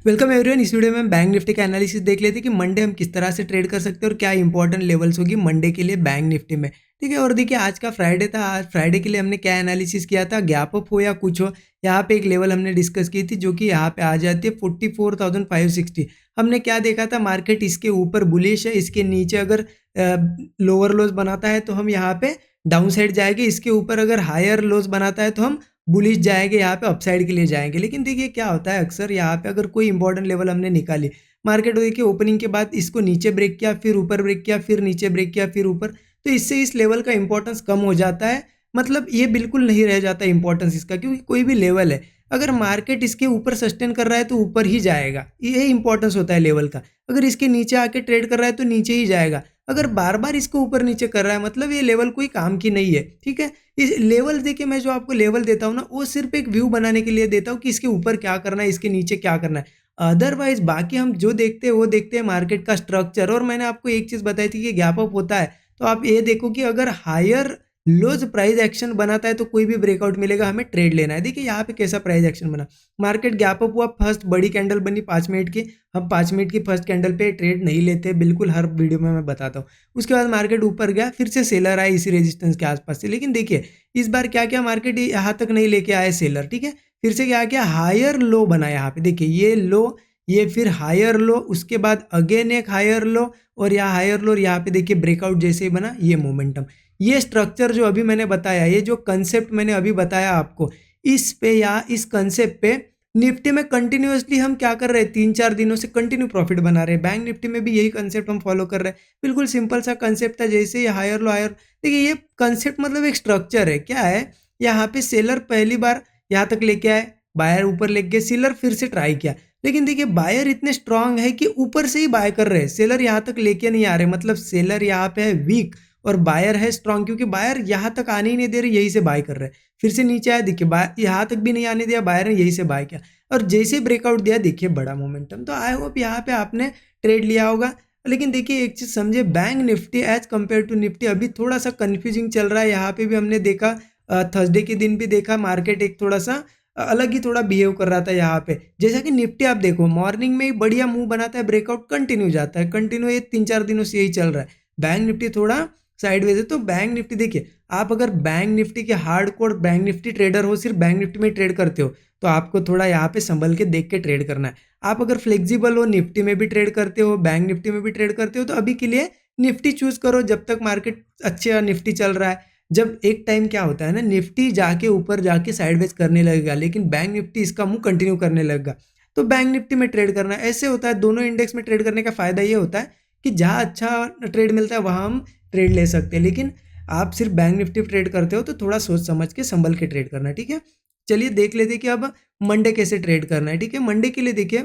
Welcome everyone. इस video में हम बैंक निफ्टी का एनालिसिस देख लेते हैं कि मंडे हम किस तरह से ट्रेड कर सकते हैं और क्या इंपॉर्टेंट लेवल्स होगी मंडे के लिए बैंक निफ्टी में। ठीक है, और देखिए आज का फ्राइडे था। आज फ्राइडे के लिए हमने क्या एनालिसिस किया था, गैप अप हो या कुछ हो, यहाँ पे एक लेवल हमने डिस्कस की थी जो कि यहाँ पे आ जाती है 44,560। हमने क्या देखा था, मार्केट इसके ऊपर बुलिश है, इसके नीचे अगर लोअर लोज बनाता है तो हम यहाँ पे डाउन साइड जाएंगे, इसके ऊपर अगर हायर लोज बनाता है तो हम बुलिश जाएंगे, यहाँ पे अपसाइड के लिए जाएंगे। लेकिन देखिए क्या होता है, अक्सर यहाँ पे अगर कोई इंपॉर्टेंट लेवल हमने निकाली, मार्केट देखिए ओपनिंग के बाद इसको नीचे ब्रेक किया, फिर ऊपर ब्रेक किया, फिर नीचे ब्रेक किया, फिर ऊपर, तो इससे इस लेवल का इंपॉर्टेंस कम हो जाता है। मतलब ये बिल्कुल नहीं रह जाता इंपॉर्टेंस इसका, क्योंकि कोई भी लेवल है अगर मार्केट इसके ऊपर सस्टेन कर रहा है तो ऊपर ही जाएगा, ये इंपॉर्टेंस होता है लेवल का। अगर इसके नीचे आके ट्रेड कर रहा है तो नीचे ही जाएगा। अगर बार बार इसको ऊपर नीचे कर रहा है मतलब ये लेवल कोई काम की नहीं है। ठीक है, इस लेवल देखिए, मैं जो आपको लेवल देता हूँ ना, वो सिर्फ एक व्यू बनाने के लिए देता हूँ कि इसके ऊपर क्या करना है, इसके नीचे क्या करना है। अदरवाइज बाकी हम जो देखते हैं वो देखते हैं मार्केट का स्ट्रक्चर। और मैंने आपको एक चीज़ बताई थी कि गैप अप होता है तो आप ये देखो कि अगर हायर लोज प्राइस एक्शन बनाता है तो कोई भी ब्रेकआउट मिलेगा, हमें ट्रेड लेना है। देखिए यहाँ पे कैसा प्राइस एक्शन बना, मार्केट गैप अप हुआ, फर्स्ट बड़ी कैंडल बनी 5 मिनट की। हम 5 मिनट की फर्स्ट कैंडल पे ट्रेड नहीं लेते, बिल्कुल हर वीडियो में मैं बताता हूँ। उसके बाद मार्केट ऊपर गया, फिर से सेलर आए इसी रेजिस्टेंस के आसपास से। लेकिन देखिए इस बार क्या क्या, मार्केट यहाँ तक नहीं लेके आए सेलर। ठीक है, फिर से क्या किया, हायर लो बना यहाँ पे। देखिए ये लो, ये फिर हायर लो, उसके बाद अगेन एक हायर लो, और यहाँ हायर लो, और यहाँ पे देखिए ब्रेकआउट जैसे ही बना ये मोमेंटम। ये स्ट्रक्चर जो अभी मैंने बताया, ये जो कंसेप्ट मैंने अभी बताया आपको, इस पे या इस कंसेप्ट पे निफ्टी में कंटिन्यूअसली हम क्या कर रहे हैं, 3-4 दिनों से कंटिन्यू प्रॉफिट बना रहे हैं। बैंक निफ्टी में भी यही कंसेप्ट हम फॉलो कर रहे हैं। बिल्कुल सिंपल सा कंसेप्ट था, जैसे ये हायर लो हायर। देखिए ये कंसेप्ट मतलब एक स्ट्रक्चर है। क्या है, यहाँ पे सेलर पहली बार यहाँ तक लेके आए, बायर ऊपर लेके गए, सेलर फिर से ट्राई किया। लेकिन देखिए बायर इतने स्ट्रांग है कि ऊपर से ही बाय कर रहे हैं, सेलर यहाँ तक लेके नहीं आ रहे। मतलब सेलर यहाँ पे है वीक और बायर है स्ट्रांग, क्योंकि बायर यहाँ तक आने ही नहीं दे रहे, यही से बाय कर रहे हैं। फिर से नीचे आया, देखिए यहाँ तक भी नहीं आने दिया बायर ने, यही से बाय किया, और जैसे ब्रेकआउट दिया देखिए बड़ा मोमेंटम। तो आई होप यहाँ पे आपने ट्रेड लिया होगा। लेकिन देखिए एक चीज़ समझे, bank Nifty as compare to Nifty अभी थोड़ा सा कन्फ्यूजिंग चल रहा है। यहाँ पे भी हमने देखा, थर्सडे के दिन भी देखा, मार्केट एक थोड़ा सा अलग ही थोड़ा बिहेव कर रहा था यहाँ पे। जैसा कि निफ्टी आप देखो, मॉर्निंग में ही बढ़िया मूव बनाता है, ब्रेकआउट कंटिन्यू जाता है, कंटिन्यू ये 3-4 दिनों से यही चल रहा है। बैंक निफ्टी थोड़ा साइडवेज है। तो बैंक निफ्टी देखिए, आप अगर बैंक निफ्टी के हार्डकोर बैंक निफ्टी ट्रेडर हो, सिर्फ बैंक निफ्टी में ट्रेड करते हो, तो आपको थोड़ा यहाँ पे संभल के देख के ट्रेड करना है। आप अगर फ्लेक्सिबल हो, निफ्टी में भी ट्रेड करते हो, बैंक निफ्टी में भी ट्रेड करते हो, तो अभी के लिए निफ्टी चूज करो जब तक मार्केट अच्छे निफ्टी चल रहा है। जब एक टाइम क्या होता है ना, निफ्टी जाके ऊपर जाके साइडवेज करने लगेगा, लेकिन बैंक निफ्टी इसका मुंह कंटिन्यू करने लगेगा, तो बैंक निफ्टी में ट्रेड करना है। ऐसे होता है, दोनों इंडेक्स में ट्रेड करने का फायदा ये होता है कि जहाँ अच्छा ट्रेड मिलता है वहाँ हम ट्रेड ले सकते हैं। लेकिन आप सिर्फ बैंक निफ्टी ट्रेड करते हो तो थोड़ा सोच समझ के संभल के ट्रेड करना है। ठीक है, चलिए देख लेते हैं कि अब मंडे कैसे ट्रेड करना है। ठीक है, मंडे के लिए देखिए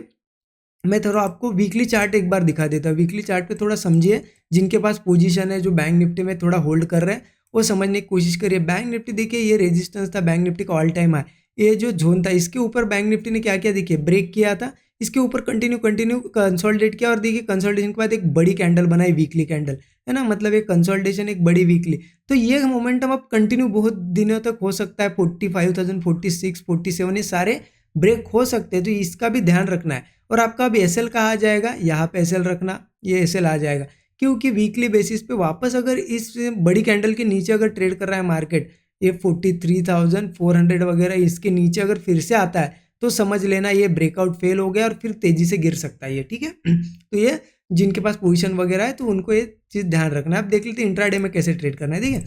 मैं थोड़ा आपको वीकली चार्ट एक बार दिखा देता हूँ। वीकली चार्ट पे थोड़ा समझिए, जिनके पास पोजीशन है जो बैंक निफ्टी में थोड़ा होल्ड कर रहे हैं वो समझने की कोशिश करिए। बैंक निफ्टी देखिए, ये रेजिस्टेंस था बैंक निफ्टी का ऑल टाइम हाई, ये जो जोन था इसके ऊपर बैंक निफ्टी ने क्या किया, देखिए ब्रेक किया था, इसके ऊपर कंटिन्यू कंटिन्यू कंसोलिडेट किया, और देखिए कंसोलिडेशन के बाद एक बड़ी कैंडल बनाई, वीकली कैंडल है ना, मतलब एक कंसोलिडेशन, एक बड़ी वीकली। तो ये मोमेंटम अब कंटिन्यू बहुत दिनों तक हो सकता है, 45,000, 46, 47 ये सारे ब्रेक हो सकते हैं, तो इसका भी ध्यान रखना है। और आपका अब एसएल कहाँ आ जाएगा, यहाँ पे एसएल रखना, ये एसएल आ जाएगा, क्योंकि वीकली बेसिस पे वापस अगर इस बड़ी कैंडल के नीचे अगर ट्रेड कर रहा है मार्केट, ये 43,400 वगैरह इसके नीचे अगर फिर से आता है तो समझ लेना ये ब्रेकआउट फेल हो गया और फिर तेजी से गिर सकता है ये। ठीक है, तो ये जिनके पास पोजीशन वगैरह है तो उनको ये चीज़ ध्यान रखना है। अब देख लेते हैं इंट्राडे में कैसे ट्रेड करना है। ठीक है,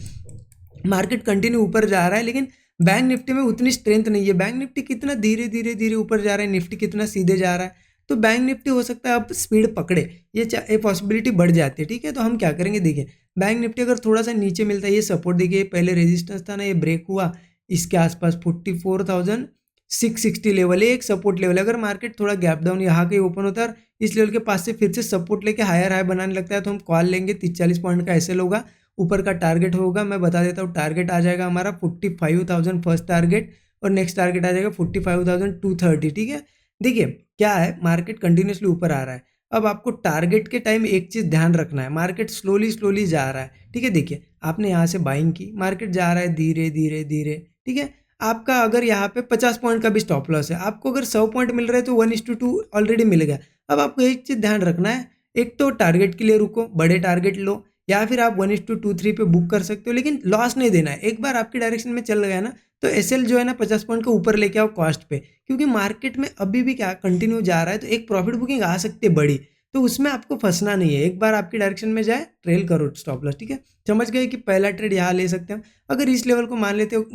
मार्केट कंटिन्यू ऊपर जा रहा है, लेकिन बैंक निफ्टी में उतनी स्ट्रेंथ नहीं है। बैंक निफ्टी कितना धीरे धीरे धीरे ऊपर जा रहा है, निफ्टी कितना सीधे जा रहा है, तो बैंक निफ्टी हो सकता है अब स्पीड पकड़े, ये पॉसिबिलिटी बढ़ जाती है। ठीक है, तो हम क्या करेंगे, देखिए बैंक निफ्टी अगर थोड़ा सा नीचे मिलता है, ये सपोर्ट देखिए, पहले रेजिस्टेंस था ना, ये ब्रेक हुआ इसके आसपास 44,660 लेवल है, एक सपोर्ट लेवल है। अगर मार्केट थोड़ा गैप डाउन यहाँ के ओपन होता है, इस लेवल के पास से फिर से सपोर्ट लेके हायर हाई बनाने लगता है, तो हम कॉल लेंगे। 30-40 पॉइंट का एसएल होगा, ऊपर का टारगेट होगा, मैं बता देता हूँ। टारगेट आ जाएगा हमारा 45,000 फर्स्ट टारगेट, और नेक्स्ट टारगेट आ जाएगा 45,230। ठीक है, देखिए क्या है, मार्केट कंटिन्यूसली ऊपर आ रहा है। अब आपको टारगेट के टाइम एक चीज़ ध्यान रखना है, मार्केट स्लोली स्लोली जा रहा है। ठीक है, देखिए आपने यहाँ से बाइंग की, मार्केट जा रहा है धीरे धीरे धीरे। ठीक है, आपका अगर यहाँ पे 50 पॉइंट का भी स्टॉप लॉस है, आपको अगर 100 पॉइंट मिल रहे हैं तो 1:2 ऑलरेडी मिल गया। अब आपको एक चीज़ ध्यान रखना है, एक तो टारगेट के लिए रुको, बड़े टारगेट लो, या फिर आप 1:23 पे बुक कर सकते हो, लेकिन लॉस नहीं देना है। एक बार आपकी डायरेक्शन में चल गया ना, तो एसएल जो है ना 50 पॉइंट को ऊपर लेके आओ कॉस्ट पे, क्योंकि मार्केट में अभी भी क्या कंटिन्यू जा रहा है, तो एक प्रॉफिट बुकिंग आ सकती है बड़ी, तो उसमें आपको फंसना नहीं है। एक बार आपकी डायरेक्शन में जाए, ट्रेल करो स्टॉप लॉस, ठीक है। समझ गए कि पहला ट्रेड यहाँ ले सकते हैं हम। अगर इस लेवल को मान लेते हो,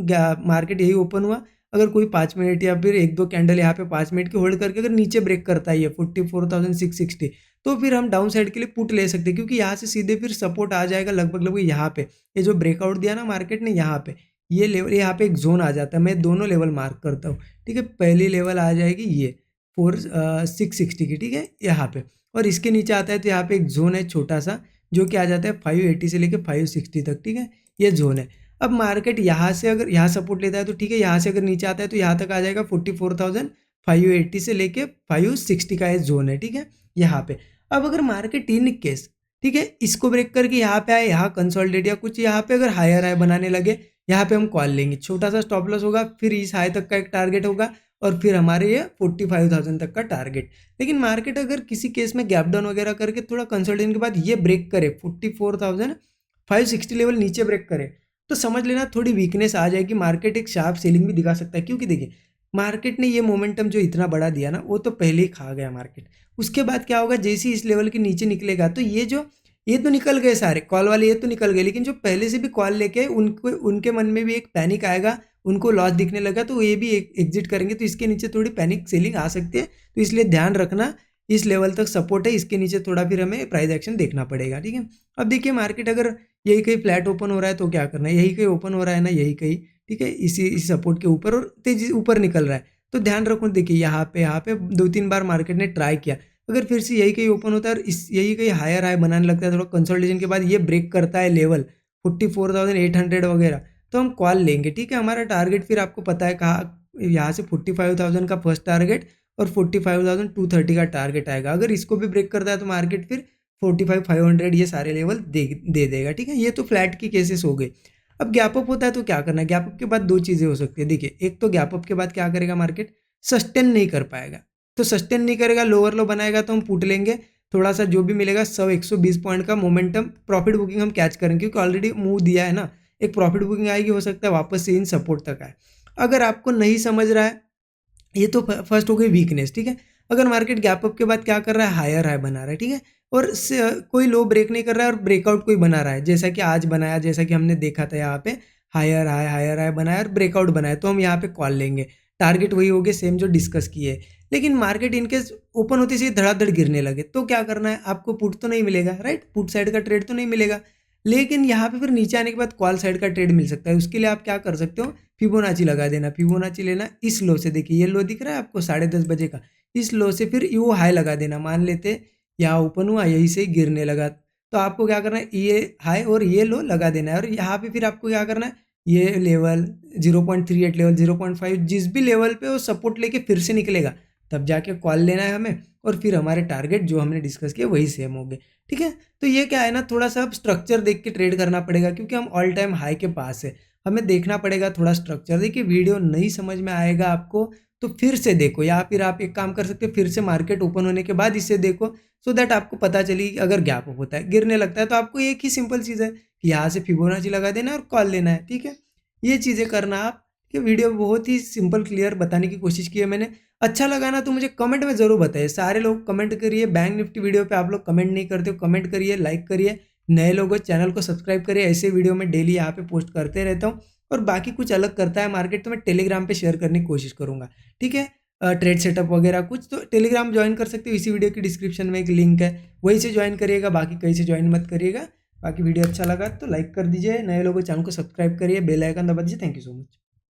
मार्केट यही ओपन हुआ, अगर कोई 5 मिनट या फिर 1-2 कैंडल यहाँ पे 5 मिनट की होल्ड करके अगर नीचे ब्रेक करता है ये 44,660, तो फिर हम डाउन साइड के लिए पुट ले सकते हैं, क्योंकि यहाँ से सीधे फिर सपोर्ट आ जाएगा लगभग लगभग यहाँ पे। ये जो ब्रेकआउट दिया ना मार्केट ने यहाँ पे, ये लेवल, यहाँ पे एक जोन आ जाता है। मैं दोनों लेवल मार्क करता हूँ, ठीक है। पहली लेवल आ जाएगी ये 660 की, ठीक है, यहाँ पे। और इसके नीचे आता है तो यहाँ पे एक जोन है छोटा सा, जो कि आ जाता है 580 से लेके 560 तक, ठीक है, ये जोन है। अब मार्केट यहाँ से अगर यहाँ सपोर्ट लेता है तो ठीक है, यहाँ से अगर नीचे आता है तो यहाँ तक आ जाएगा 44,580 से लेके 560 का ये जोन है, ठीक है, यहाँ पे। अब अगर मार्केट इन केस, ठीक है, इसको ब्रेक करके यहाँ पे आए, यहाँ कंसोलिडेट या कुछ यहाँ पे अगर हायर हाई बनाने लगे, यहाँ पे हम कॉल लेंगे। छोटा सा स्टॉप लॉस होगा, फिर इस हाई तक का एक टारगेट होगा, और फिर हमारे ये 45,000 तक का टारगेट। लेकिन मार्केट अगर किसी केस में गैप डाउन वगैरह करके थोड़ा कंसोलिडेशन के बाद ये ब्रेक करे, 44,560 लेवल नीचे ब्रेक करे, तो समझ लेना थोड़ी वीकनेस आ जाएगी। मार्केट एक शार्प सेलिंग भी दिखा सकता है, क्योंकि देखिए मार्केट ने ये मोमेंटम जो इतना बड़ा दिया ना, वो तो पहले ही खा गया मार्केट। उसके बाद क्या होगा, जैसे ही इस लेवल के नीचे निकलेगा, तो ये तो निकल गए सारे कॉल वाले, ये तो निकल गए, लेकिन जो पहले से भी कॉल लेके उनको, उनके मन में भी एक पैनिक आएगा, उनको लॉस दिखने लगा, तो ये भी एग्जिट करेंगे, तो इसके नीचे थोड़ी पैनिक सेलिंग आ सकती है। तो इसलिए ध्यान रखना, इस लेवल तक सपोर्ट है, इसके नीचे थोड़ा फिर हमें प्राइस एक्शन देखना पड़ेगा, ठीक है। अब देखिए मार्केट अगर यही कहीं फ्लैट ओपन हो रहा है तो क्या करना है, यही कहीं ओपन हो रहा है ना, यही कहीं, ठीक है, इसी सपोर्ट के ऊपर और तेजी ऊपर निकल रहा है, तो ध्यान रखो। देखिए यहाँ पे 2-3 बार मार्केट ने ट्राई किया, अगर फिर से यही कहीं ओपन होता है और इस यही कहीं हायर हाई बनाने लगता है, थोड़ा कंसोलिडेशन के बाद ये ब्रेक करता है लेवल 44,800 वगैरह, तो हम कॉल लेंगे, ठीक है। हमारा टारगेट फिर आपको पता है कहाँ, यहाँ से 45,000 का फर्स्ट टारगेट और 45,230 का टारगेट आएगा। अगर इसको भी ब्रेक करता है तो मार्केट फिर 45,500 ये सारे लेवल दे देगा, ठीक है। ये तो फ्लैट की केसेस हो गए। अब गैप अप होता है तो क्या करना है, गैप अप के बाद दो चीज़ें हो सकती है। देखिए एक तो गैप अप के बाद क्या करेगा मार्केट, सस्टेन नहीं कर पाएगा, तो सस्टेन नहीं करेगा, लोअर लो बनाएगा, तो हम पुट लेंगे। थोड़ा सा जो भी मिलेगा 100-120 पॉइंट का मोमेंटम प्रॉफिट बुकिंग हम कैच करेंगे, क्योंकि ऑलरेडी मूव दिया है ना, एक प्रॉफिट बुकिंग आएगी, हो सकता है वापस से इन सपोर्ट तक आए। अगर आपको नहीं समझ रहा है, ये तो फर्स्ट हो गई वीकनेस, ठीक है। अगर मार्केट गैप अप के बाद क्या कर रहा है, हायर हाई बना रहा है, ठीक है, और कोई लो ब्रेक नहीं कर रहा है और ब्रेकआउट कोई बना रहा है, जैसा कि आज बनाया, जैसा कि हमने देखा था यहाँ पे हायर हाई बनाया और ब्रेकआउट बनाया, तो हम यहाँ पे कॉल लेंगे। टारगेट वही हो गए सेम जो डिस्कस किए। लेकिन मार्केट इनकेस ओपन होते से धड़ाधड़ गिरने लगे, तो क्या करना है, आपको पुट तो नहीं मिलेगा, राइट, पुट साइड का ट्रेड तो नहीं मिलेगा, लेकिन यहाँ पे फिर नीचे आने के बाद कॉल साइड का ट्रेड मिल सकता है। उसके लिए आप क्या कर सकते हो, फिबोनाची लगा देना। फिबोनाची लेना इस लो से, देखिए ये लो दिख रहा है आपको 10:30 बजे का, इस लो से फिर वो हाई लगा देना। मान लेते यहाँ ओपन हुआ, यही से गिरने लगा, तो आपको क्या करना है, ये हाई और ये लो लगा देना है। और यहाँ पे फिर आपको क्या करना है, ये लेवल 0.38 लेवल 0.5 जिस भी लेवल पे वो सपोर्ट लेके फिर से निकलेगा, तब जाके कॉल लेना है हमें, और फिर हमारे टारगेट जो हमने डिस्कस किया वही सेम हो गए, ठीक है। तो ये क्या है ना, थोड़ा सा स्ट्रक्चर देख के ट्रेड करना पड़ेगा, क्योंकि हम ऑल टाइम हाई के पास है, हमें देखना पड़ेगा थोड़ा स्ट्रक्चर। देखिए वीडियो नहीं समझ में आएगा आपको तो फिर से देखो, या फिर आप एक काम कर सकते हो, फिर से मार्केट ओपन होने के बाद इसे देखो, सो दैट आपको पता चली अगर गैप अप होता है, गिरने लगता है, तो आपको एक ही सिंपल चीज़ है कि यहाँ से फिबोनाची लगा देना है और कॉल लेना है, ठीक है। ये चीज़ें करना आप, कि वीडियो बहुत ही सिंपल क्लियर बताने की कोशिश की है मैंने। अच्छा लगा ना तो मुझे कमेंट में ज़रूर बताइए। सारे लोग कमेंट करिए, बैंक निफ्टी वीडियो पे आप लोग कमेंट नहीं करते हो, कमेंट करिए, लाइक करिए। नए लोगों चैनल को सब्सक्राइब करिए, ऐसे वीडियो में डेली यहाँ पे पोस्ट करते रहता हूँ। और बाकी कुछ अलग करता है मार्केट तो मैं टेलीग्राम पे शेयर करने की कोशिश करूँगा, ठीक है। ट्रेड सेटअप वगैरह कुछ, तो टेलीग्राम ज्वाइन कर सकते हो, इसी वीडियो की डिस्क्रिप्शन में एक लिंक है, वहीं से ज्वाइन करिएगा, बाकी कहीं से ज्वाइन मत करिएगा। बाकी वीडियो अच्छा लगा तो लाइक कर दीजिए, नए लोगों चैनल को सब्सक्राइब करिए, बेल आइकन दबा दीजिए। Thank you so much.